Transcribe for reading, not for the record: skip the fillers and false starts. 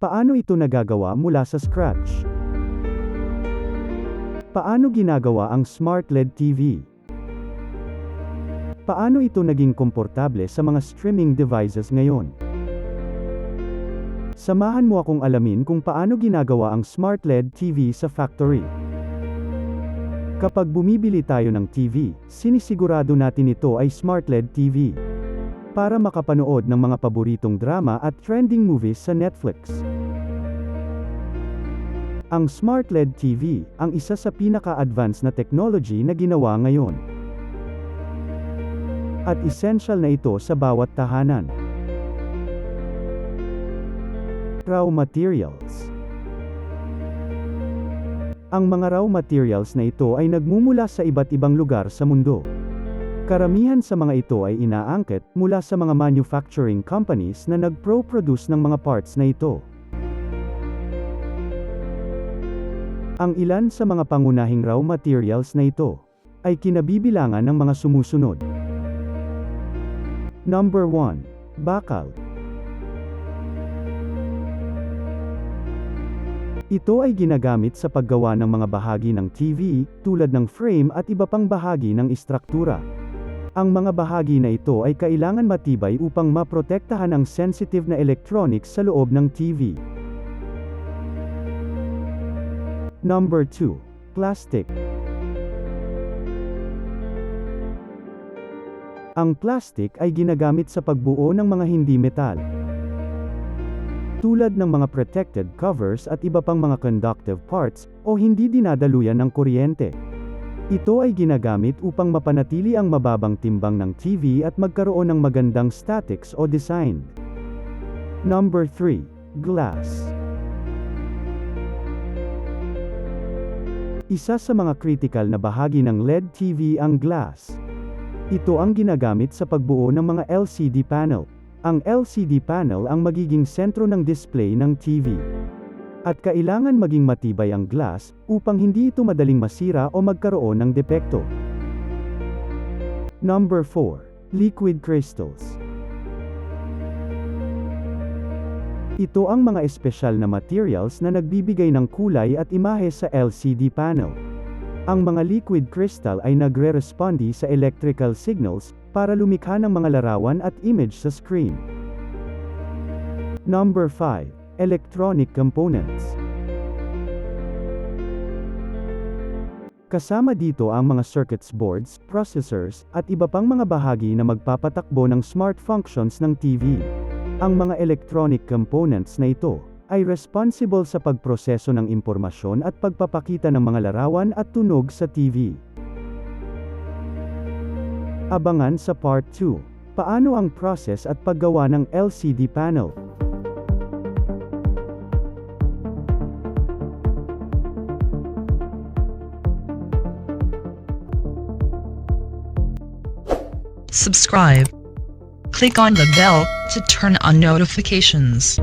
Paano ito nagagawa mula sa scratch? Paano ginagawa ang Smart LED TV? Paano ito naging komportable sa mga streaming devices ngayon? Samahan mo akong alamin kung paano ginagawa ang Smart LED TV sa factory. Kapag bumibili tayo ng TV, sinisigurado natin ito ay Smart LED TV para makapanood ng mga paboritong drama at trending movies sa Netflix. Ang Smart LED TV, ang isa sa pinaka-advanced na technology na ginawa ngayon. At essential na ito sa bawat tahanan. Raw materials. Ang mga raw materials na ito ay nagmumula sa iba't ibang lugar sa mundo. Karamihan sa mga ito ay inaangket mula sa mga manufacturing companies na nagpro-produce ng mga parts na ito. Ang ilan sa mga pangunahing raw materials na ito ay kinabibilangan ng mga sumusunod. Number 1. Bakal. Ito ay ginagamit sa paggawa ng mga bahagi ng TV, tulad ng frame at iba pang bahagi ng istruktura. Ang mga bahagi na ito ay kailangan matibay upang maprotektahan ang sensitive na electronics sa loob ng TV. Number 2. Plastic. Ang plastic ay ginagamit sa pagbuo ng mga hindi metal, tulad ng mga protected covers at iba pang mga conductive parts, o hindi dinadaluyan ng kuryente. Ito ay ginagamit upang mapanatili ang mababang timbang ng TV at magkaroon ng magandang statics o design. Number 3. Glass. Isa sa mga critical na bahagi ng LED TV ang glass. Ito ang ginagamit sa pagbuo ng mga LCD panel. Ang LCD panel ang magiging sentro ng display ng TV. At kailangan maging matibay ang glass, upang hindi ito madaling masira o magkaroon ng depekto. Number 4. Liquid crystals. Ito ang mga espesyal na materials na nagbibigay ng kulay at imahe sa LCD panel. Ang mga liquid crystal ay nagre-respondi sa electrical signals para lumikha ng mga larawan at image sa screen. Number 5. Electronic components. Kasama dito ang mga circuit boards, processors, at iba pang mga bahagi na magpapatakbo ng smart functions ng TV. Ang mga electronic components na ito ay responsible sa pagproseso ng impormasyon at pagpapakita ng mga larawan at tunog sa TV. Abangan sa Part 2. Paano ang process at paggawa ng LCD panel? Subscribe. Click on the bell to turn on notifications.